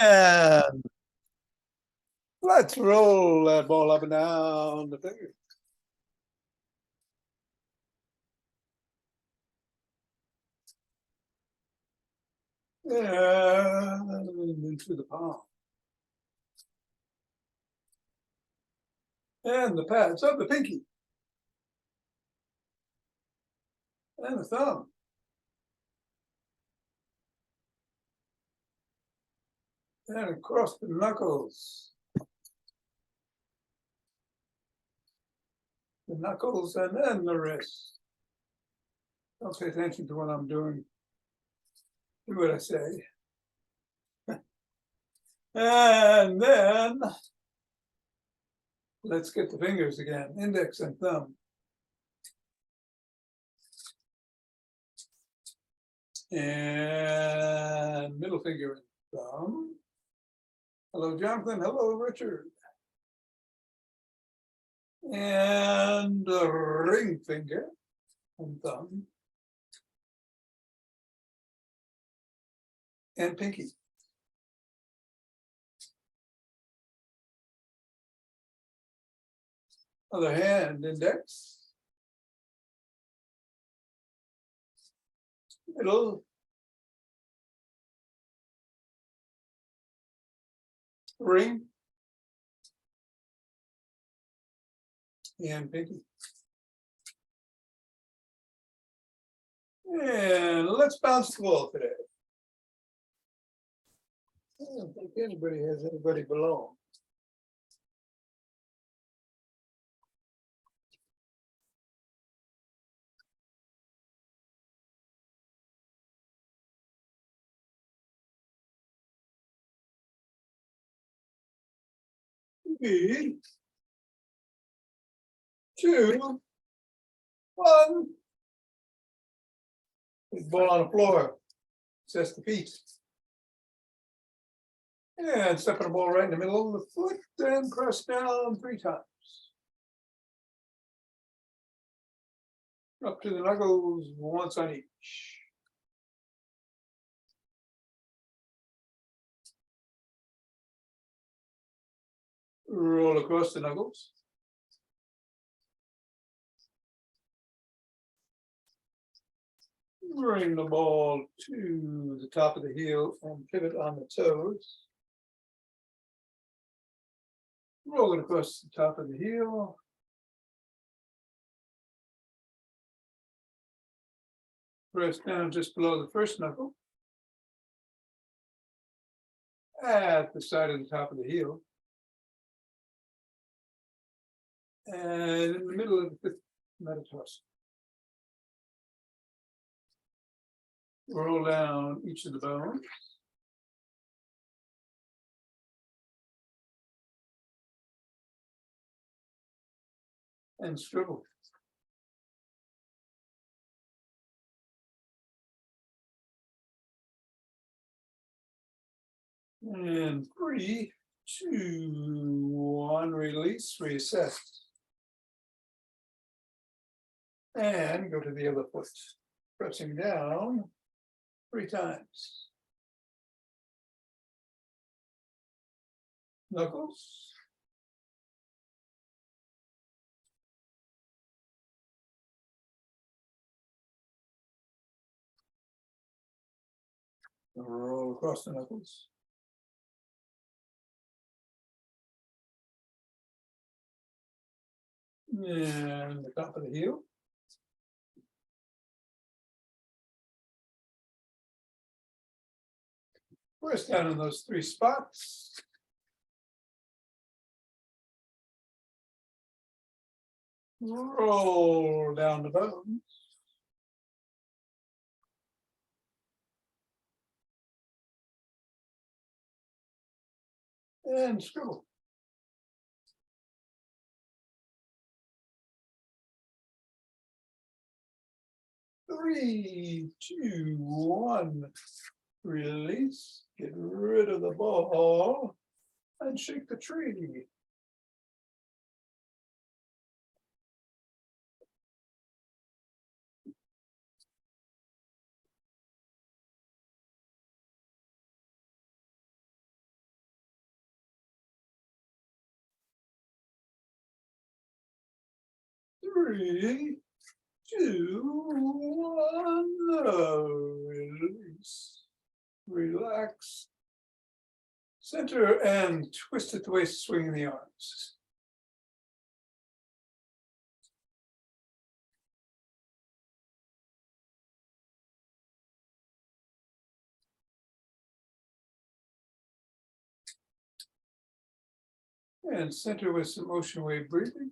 And let's roll that ball up and down the finger. And into the palm. And the pads of the pinky. And the thumb. And across the knuckles. The knuckles and then the wrist. Don't pay attention to what I'm doing. Do what I say. And then let's get the fingers again, index and thumb. And middle finger and thumb. Hello, Jonathan. Hello, Richard. And the ring finger and thumb. And pinky. Other hand, index. Middle. Ring. And pinky. And let's bounce the ball today. I don't think anybody has anybody below. Three, two, one. Big ball on the floor. Says the feet. And stepping the ball right in the middle of the foot, then press down 3 times. Up to the knuckles, once on each. Roll across the knuckles. Bring the ball to the top of the heel and pivot on the toes. Roll it across the top of the heel. Press down just below the first knuckle. At the side of the top of the heel. And in the middle of the fifth metatarsal. Roll down each of the bones. And swivel. And 3, 2, 1, release, reassess. And go to the other foot, pressing down 3 times. Knuckles. Roll across the knuckles. And the top of the heel. Press down in those 3 spots. Roll down the bones. And scribble. Three, two, one. Release. Get rid of the ball and shake the tree. 3, 2, 1. Release. Relax. Center and twist at the waist, swinging the arms. And center with some ocean wave breathing.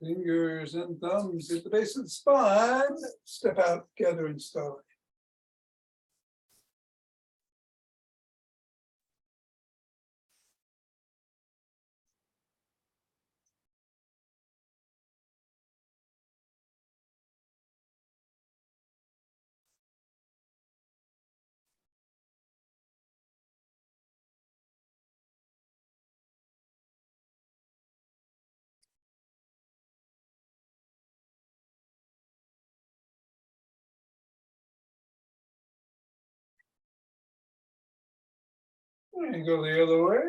Fingers and thumbs at the base of the spine. Step out, gather and start. And go the other way.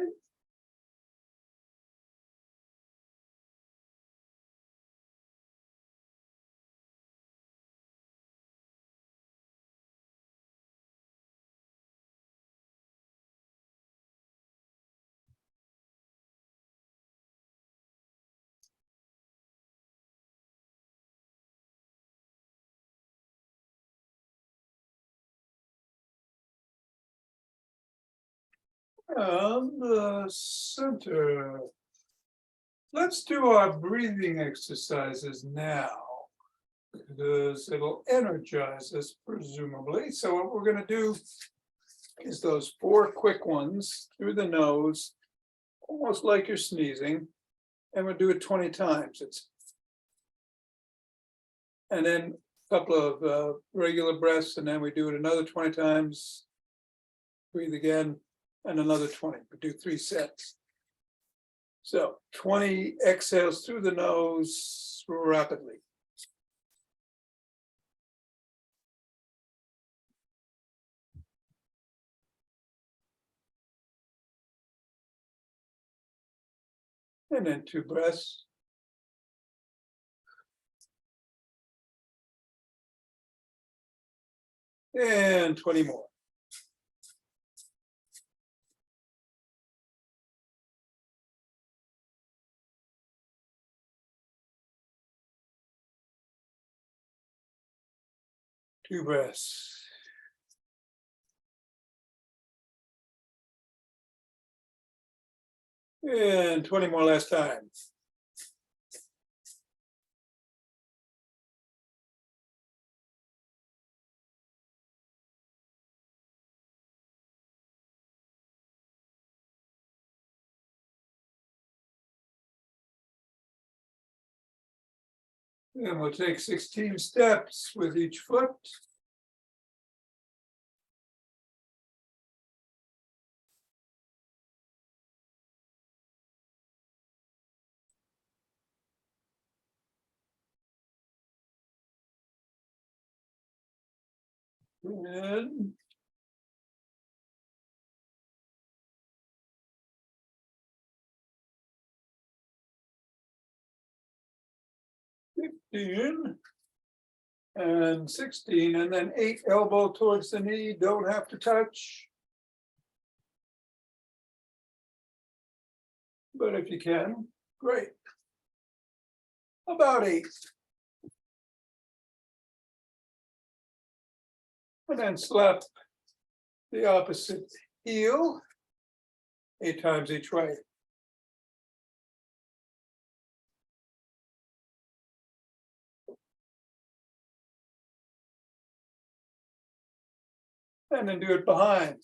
And the center. Let's do our breathing exercises now, because it'll energize us, presumably. So what we're going to do is those 4 quick ones through the nose, almost like you're sneezing, and we'll do it 20 times. And then a couple of regular breaths, and then we do it another 20 times. Breathe again, and another 20. We do 3 sets. So 20 exhales through the nose rapidly. And then 2 breaths. And 20 more. Two breaths. And 20 more last time. And we'll take 16 steps with each foot. And 15 and 16, and then 8 elbow towards the knee, don't have to touch. But if you can, great. About 8. And then slap the opposite heel 8 times each way. And then do it behind.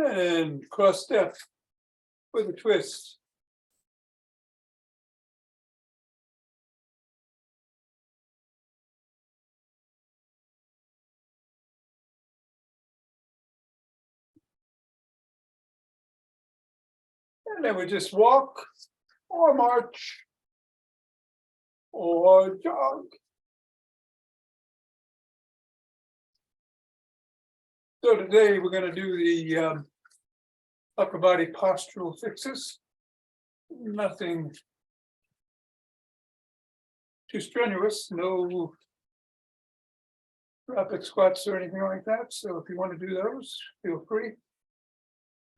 And cross step with a twist. And then we just walk or march or jog. So today we're going to do the upper body postural fixes. Nothing too strenuous, no rapid squats or anything like that. So if you want to do those, feel free.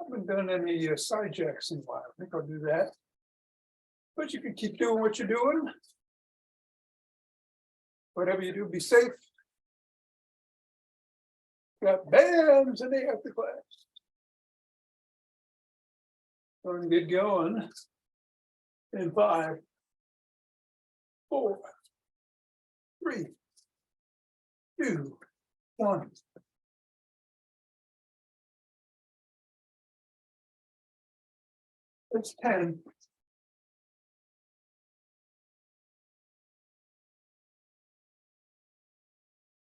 I haven't done any side jacks in a while. I think I'll do that. But you can keep doing what you're doing. Whatever you do, be safe. Got bands in the after class. Going to get going in 5, 4, 3, 2, 1. It's 10.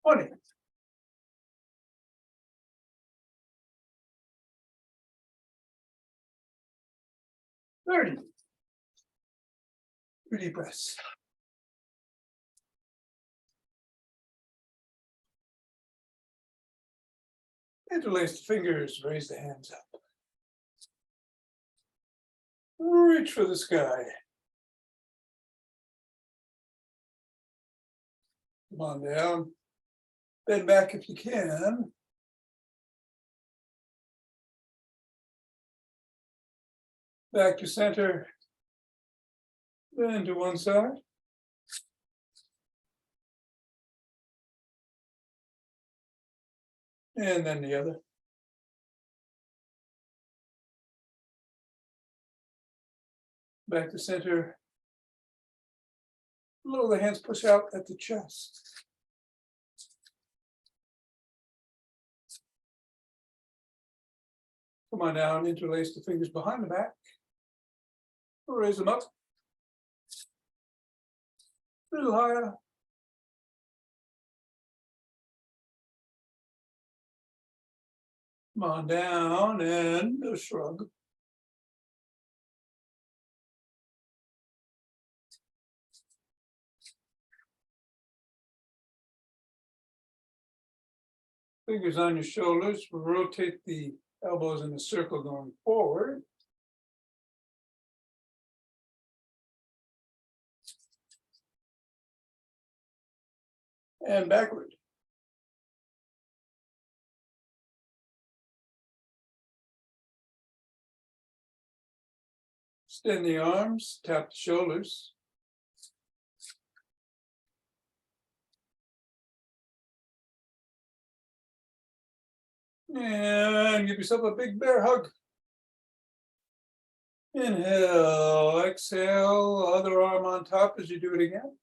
20. 30. 2 deep breaths. Interlace the fingers, raise the hands up. Reach for the sky. Come on down. Bend back if you can. Back to center. Then to one side. And then the other. Back to center. Lower the hands, push out at the chest. Come on down, interlace the fingers behind the back. Raise them up. A little higher. Come on down and a shrug. Fingers on your shoulders, rotate the elbows in a circle going forward. And backward. Extend the arms, tap the shoulders. And give yourself a big bear hug. Inhale, exhale, other arm on top as you do it again.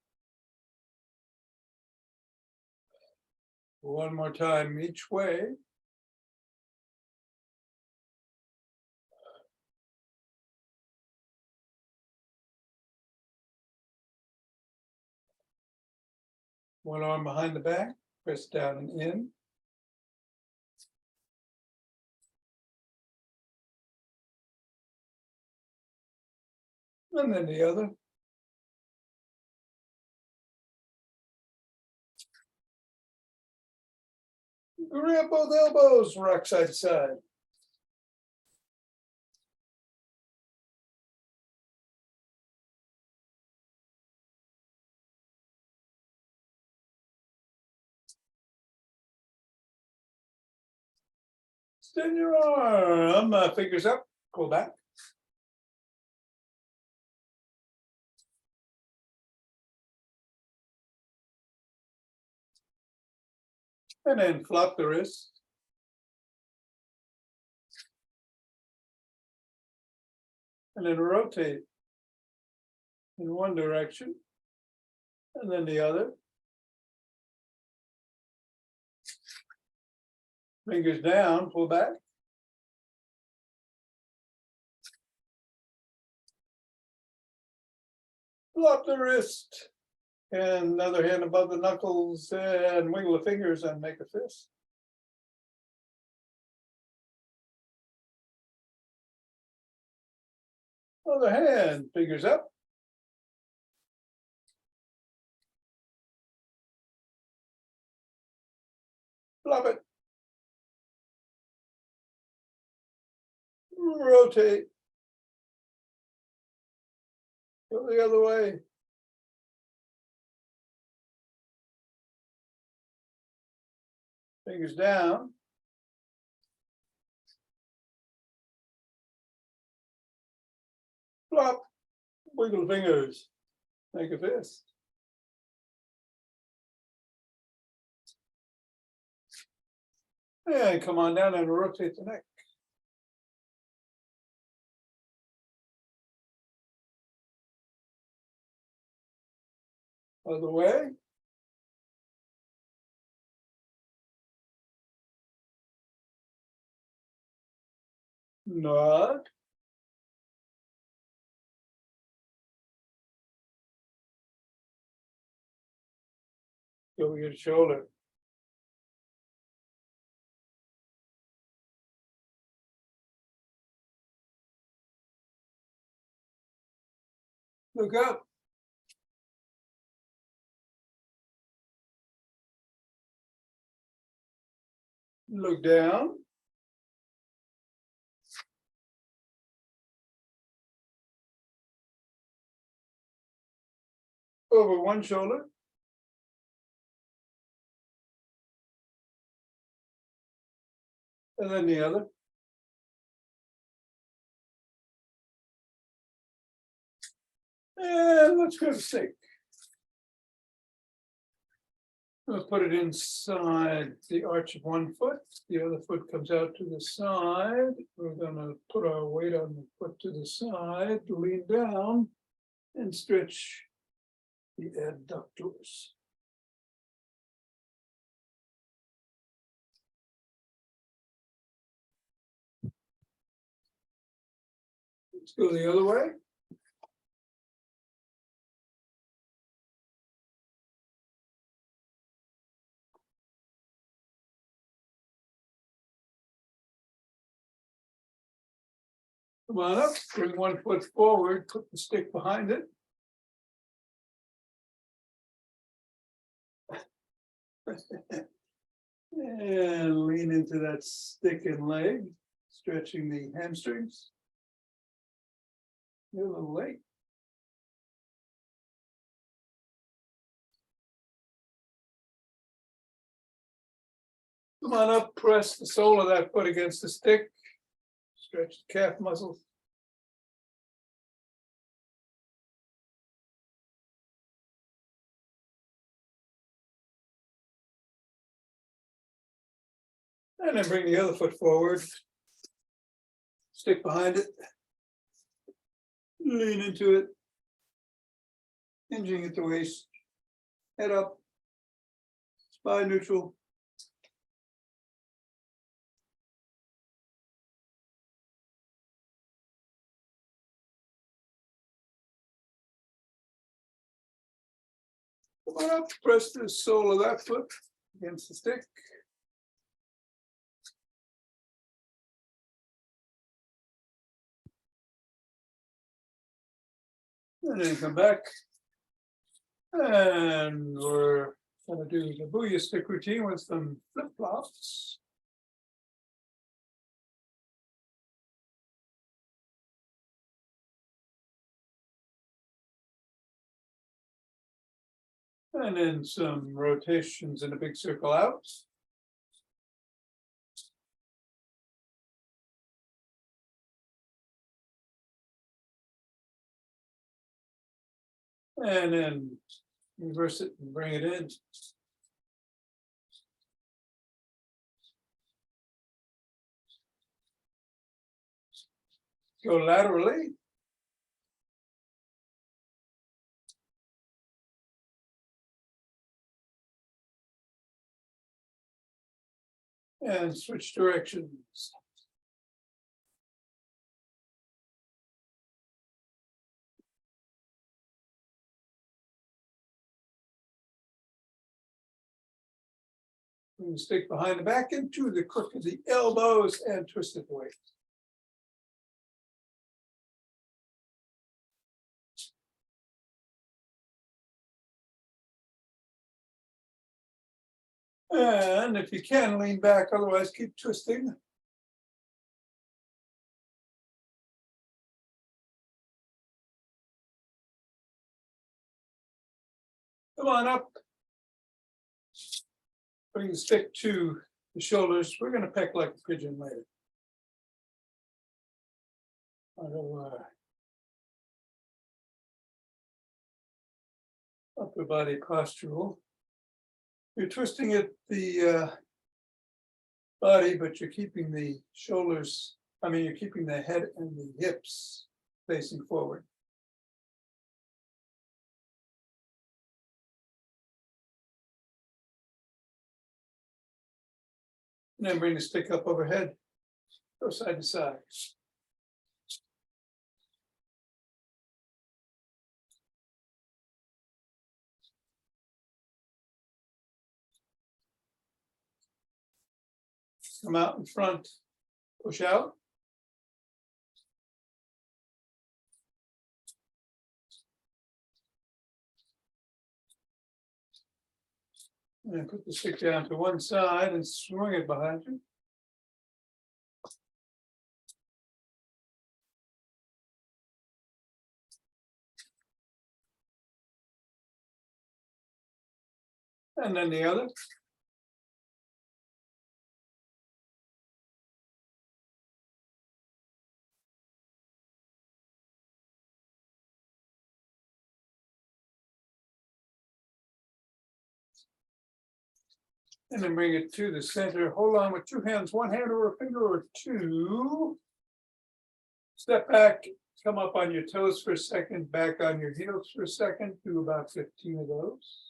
One more time each way. One arm behind the back, press down and in. And then the other. Grab both elbows, rock side to side. Extend your arm, fingers up, pull back. And then flop the wrist. And then rotate in one direction, and then the other. Fingers down, pull back. Flop the wrist. And another hand above the knuckles and wiggle the fingers and make a fist. Other hand, fingers up. Flop it. Rotate. Go the other way. Fingers down. Flop. Wiggle the fingers. Make a fist. And come on down and rotate the neck. Other way. Nod. Go over your shoulder. Look up. Look down. Over one shoulder. And then the other. And let's go to stick. We'll put it inside the arch of one foot. The other foot comes out to the side. We're gonna put our weight on the foot to the side, lean down, and stretch the adductors. Let's go the other way. Come on up, bring one foot forward, put the stick behind it. And lean into that stick and leg, stretching the hamstrings. You're a little late. Come on up, press the sole of that foot against the stick. Stretch the calf muscles. And then bring the other foot forward. Stick behind it. Lean into it. Hinging at the waist. Head up. Spine neutral. Come on up, press the sole of that foot against the stick. And then come back. And we're going to do the Booyah stick routine with some flip-flops. And then some rotations in a big circle out. And then reverse it and bring it in. Go laterally. And switch directions. Bring the stick behind the back into the crook of the elbows and twist it away. And if you can, lean back, otherwise keep twisting. Come on up. Bring the stick to the shoulders. We're going to peck like a pigeon later. Upper body postural. You're twisting at the body, but you're keeping the shoulders, you're keeping the head and the hips facing forward. And then bring the stick up overhead, go side to side. Come out in front, push out. And put the stick down to one side and swing it behind you. And then the other. And then bring it to the center. Hold on with two hands, one hand or a finger or two. Step back, come up on your toes for a second, back on your heels for a second. Do about 15 of those.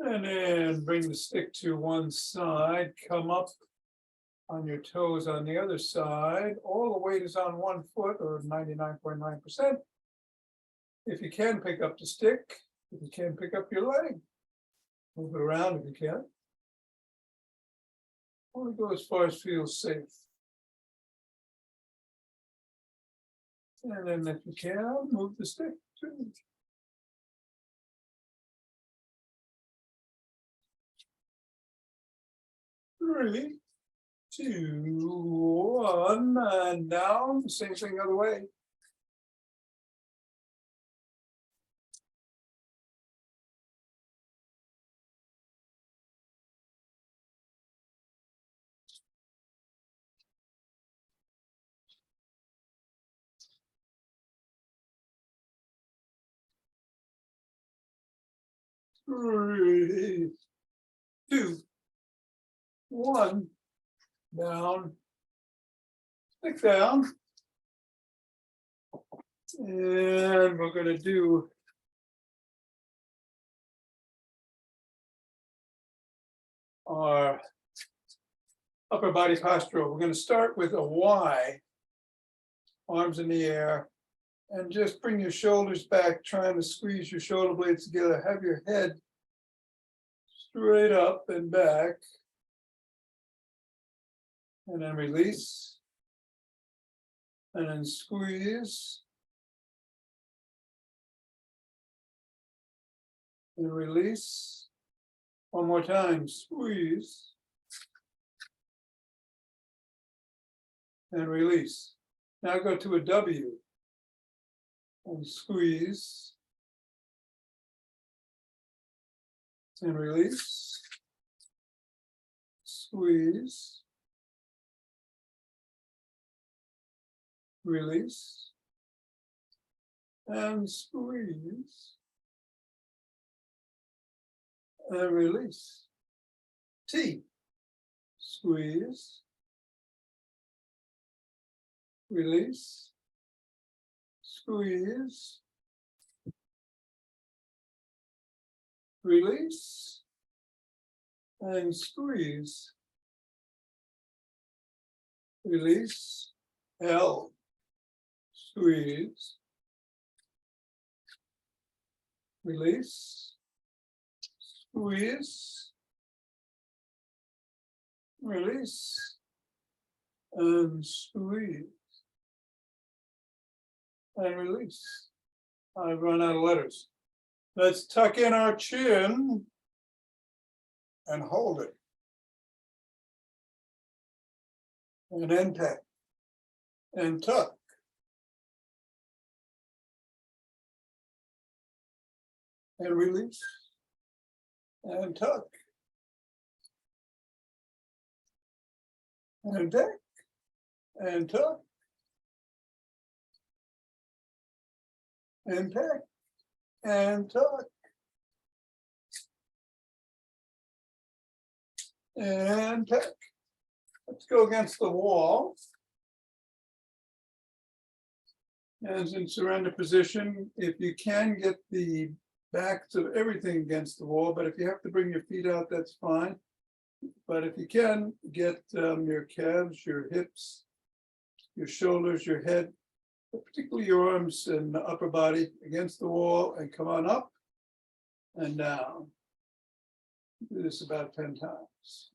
And then bring the stick to one side, come up on your toes on the other side. All the weight is on one foot or 99.9%. If you can, pick up the stick. If you can, pick up your leg. Move it around if you can. Only go as far as feels safe. And then if you can, move the stick too. 3, 2, 1, and down. Same thing the other way. Three, 2, 1, down, stick down, and we're going to do our upper body postural. We're going to start with a Y, arms in the air, and just bring your shoulders back, trying to squeeze your shoulder blades together. Have your head straight up and back. And then release. And then squeeze. And release. One more time, squeeze. And release. Now go to a W. And squeeze. And release. Squeeze. Release. And squeeze. and release. T, squeeze, release, squeeze, release, and squeeze, release. L, squeeze, release, squeeze, release, and squeeze, and release. I've run out of letters. Let's tuck in our chin and hold it. And impact and tuck. And release and tuck and back and tuck and back and tuck and back. Let's go against the wall. Hands in surrender position. If you can get the backs of everything against the wall, but if you have to bring your feet out, that's fine. But if you can, get your calves, your hips, your shoulders, your head, but particularly your arms and the upper body against the wall, and come on up and down. Do this about 10 times.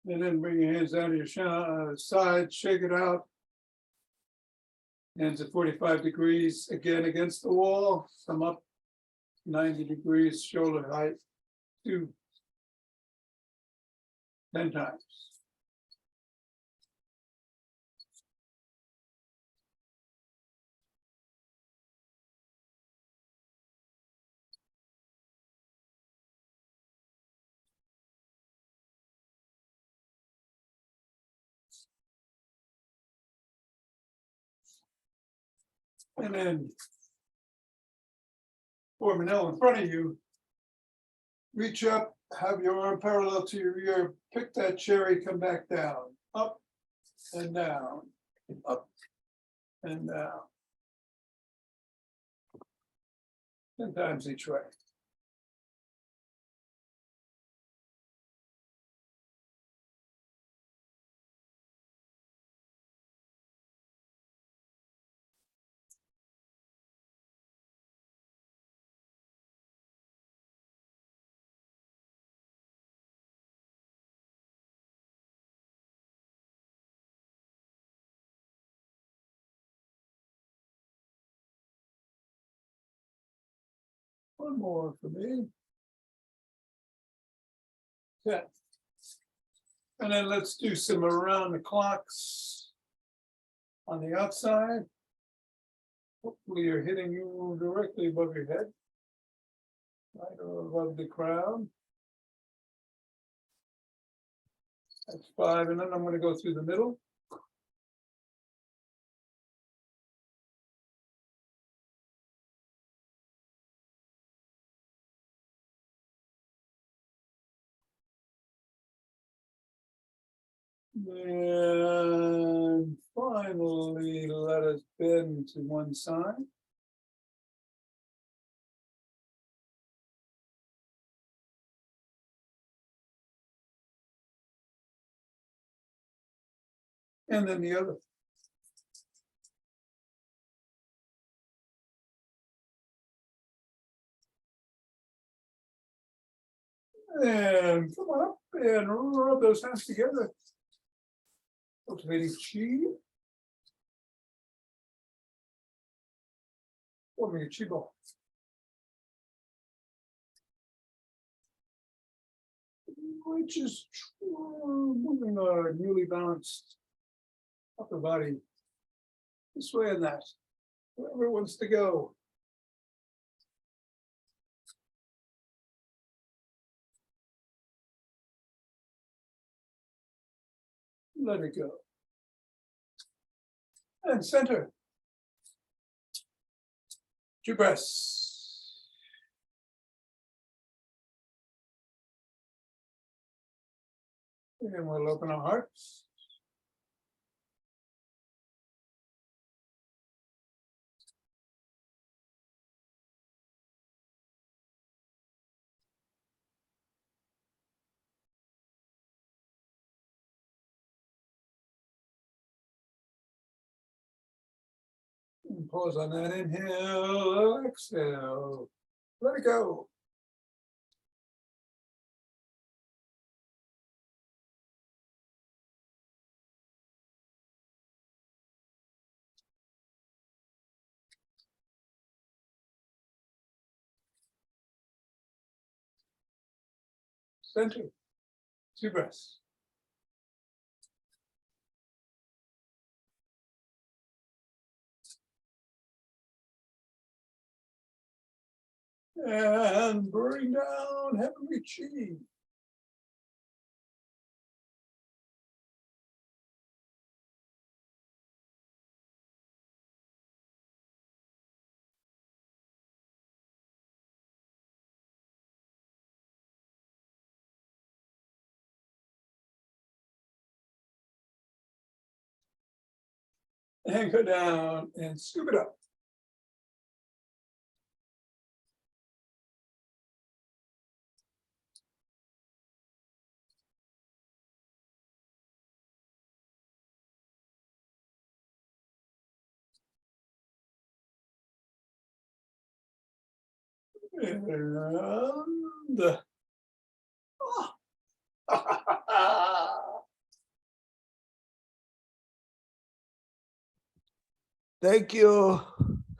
And then bring your hands down to your side, shake it out. Hands at 45 degrees, again against the wall, come up 90 degrees, shoulder height, 10 times. And then form an L in front of you. Reach up, have your arm parallel to your ear, pick that cherry, come back down, up and down, up and down. 10 times each way. One more for me. 10. And then let's do some around the clocks on the outside. Hopefully you're hitting you directly above your head, right above the crown. That's 5, and then I'm going to go through the middle. And finally, let us bend to one side. And then the other. And come on up and rub those hands together. Cultivating chi. Forming a chi ball. Which is moving our newly balanced upper body this way and that. Whoever wants to go. Let it go. And center. 2 breaths. And we'll open our hearts. And pause on that inhale, exhale. Let it go. Center. 2 breaths. And bring down heavenly chi. And go down and scoop it up. And Thank you.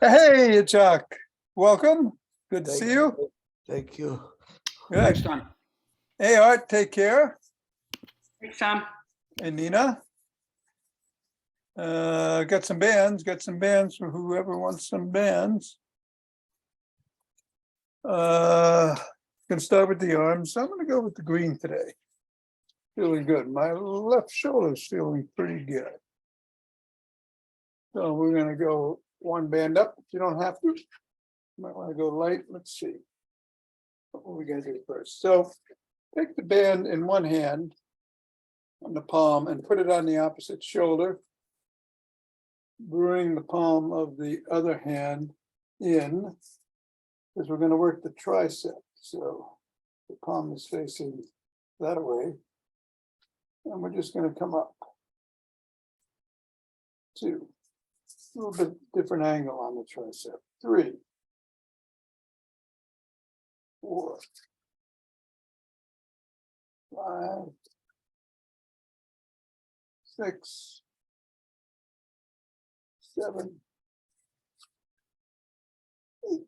hey, Chuck. Welcome. Good to Thank see you. Thank you. Thanks, Good. Tom. Hey, Art, take care. Thanks, Tom. And Nina. Got some bands for whoever wants some bands. Gonna start with the arms. I'm gonna go with the green today. Feeling good. My left shoulder is feeling pretty good. So we're gonna go 1 band up. If you don't have to, you might want to go light. Let's see. What we gotta do first. So take the band in one hand on the palm and put it on the opposite shoulder. Bring the palm of the other hand in, because we're going to work the tricep. So the palm is facing that way. And we're just going to come up 2. A little bit different angle on the tricep. 3, 4, 5, 6, 7, 8.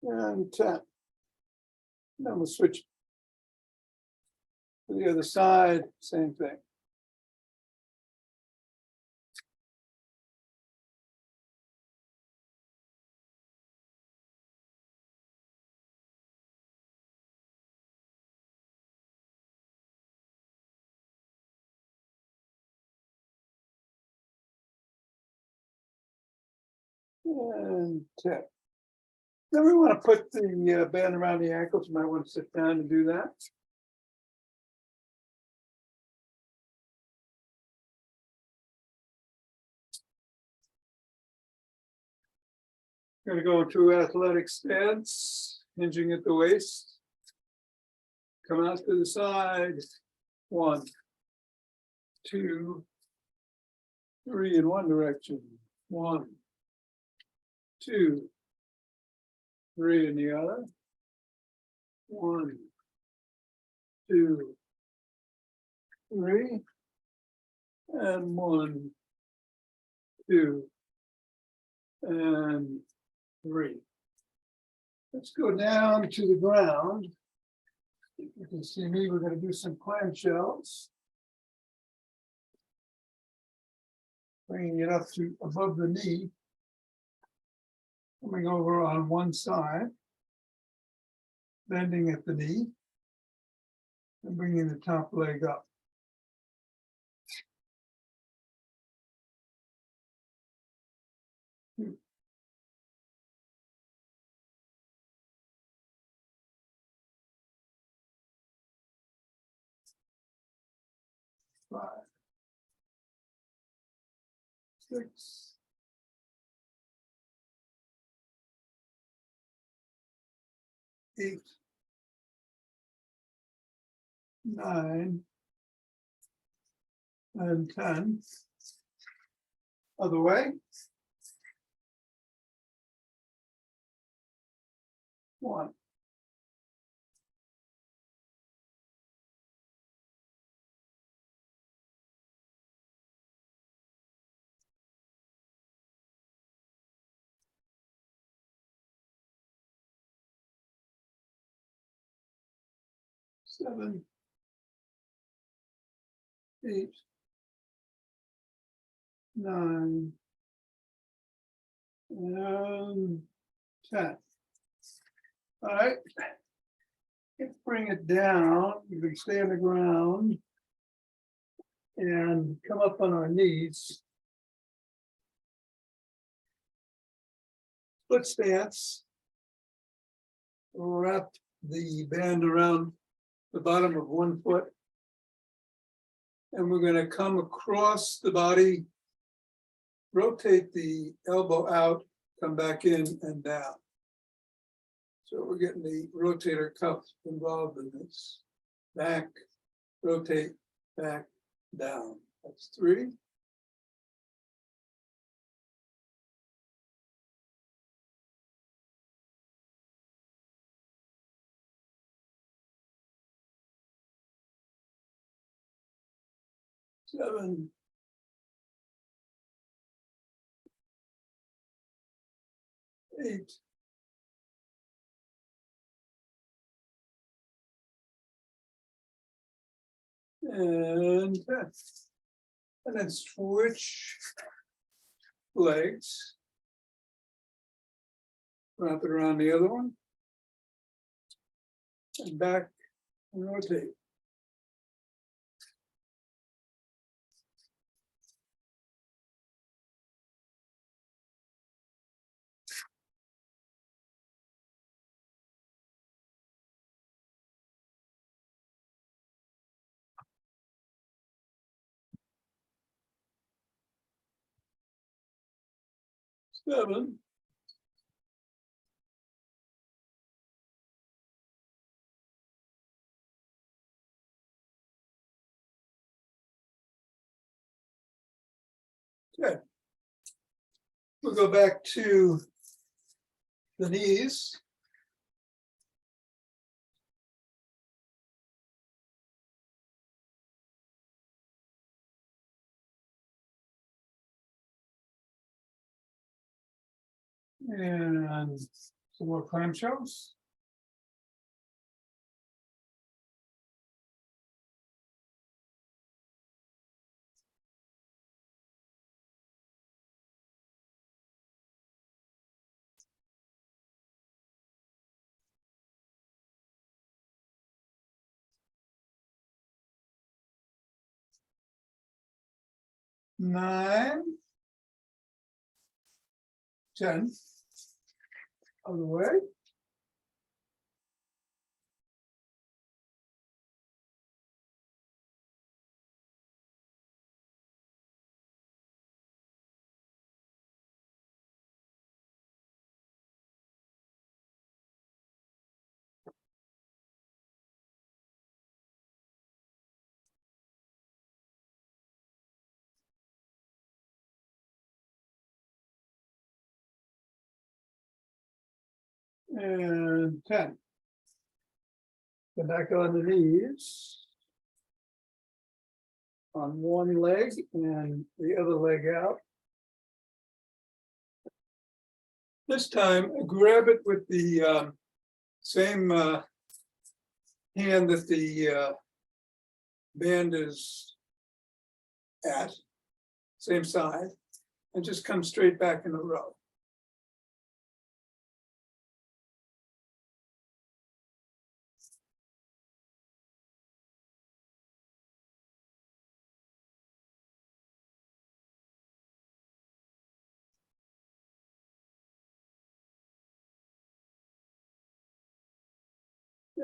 And 10. Then we'll switch to the other side, same thing. And 10. Then we want to put the band around the ankles. You might want to sit down and do that. Going to go into athletic stance, hinging at the waist. Come out to the side. 1, 2, 3 in one direction. 1, 2, 3 in the other. 1, 2, 3. And 1, 2, and 3. Let's go down to the ground. You can see me, we're going to do some clam shells. bringing it up to above the knee, coming over on one side, bending at the knee, and bringing the top leg up. Five, 6, 8, 9, and 10. Other way. 1. 7, 8, 9, and 10. All right. Let's bring it down. You can stay on the ground and come up on our knees. Split stance. Wrap the band around the bottom of one foot. And we're going to come across the body, rotate the elbow out, come back in and down. So we're getting the rotator cuff involved in this. Back, rotate, back, down. That's 3. Seven. 8. And 10. And then switch legs. Wrap it around the other one. And back and rotate. Seven. 10. We'll go back to the knees. And some more clam shells. Nine, 10. Other way. And 10. Go back on the knees. On one leg and the other leg out. This time, grab it with the same hand that the band is at, same side. and just come straight back in a row.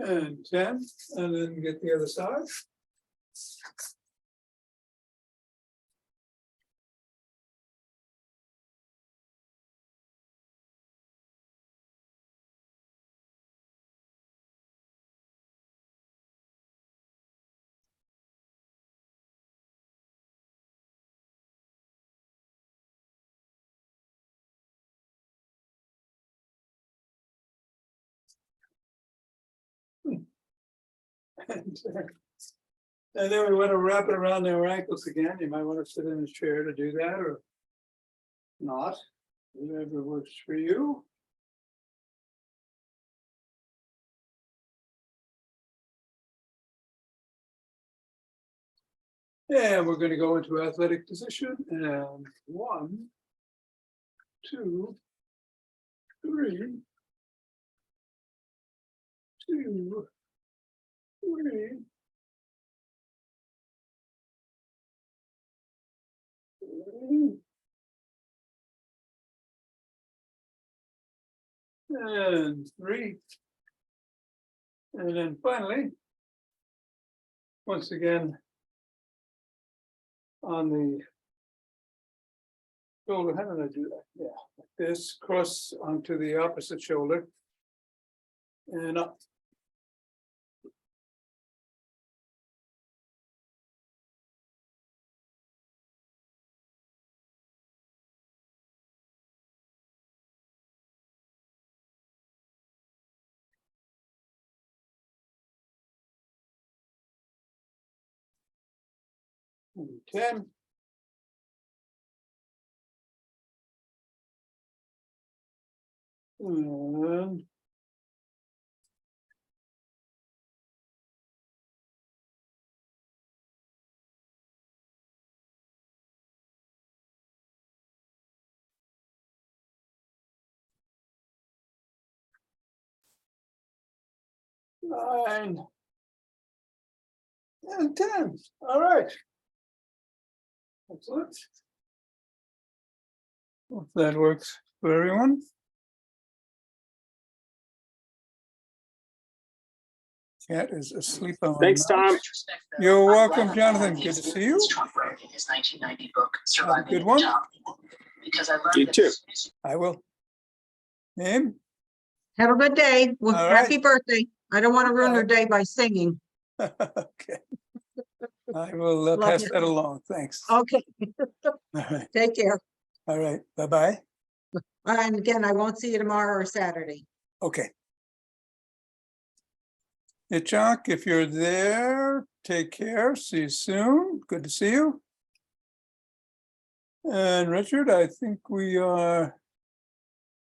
And 10, and then get the other side. And then we want to wrap it around their ankles again. You might want to sit in a chair to do that or not, whatever works for you. And we're going to go into athletic position and 1, 2, 3, 2, 3. And 3. And then finally, once again, on the shoulder, how did I do that? Yeah, like this, cross onto the opposite shoulder and up. And 10. And 9. And 10. All right. Excellent. Hope that works for everyone. Cat is asleep on. Thanks, Tom. You're welcome, Jonathan. Good to see you. In his 1990 book, Have a Surviving good the one. Top. Because I learned You that too. this- I will. Name? Have a good day. Well, All happy right. birthday. I don't want to ruin your day by singing. Okay. I will Love pass you. that along. Thanks. Okay, All right. take care. All right. Bye-bye. And again, I won't see you tomorrow or Saturday. Okay. Hey, Chuck, if you're there, take care. See you soon. Good to see you. And Richard, I think we are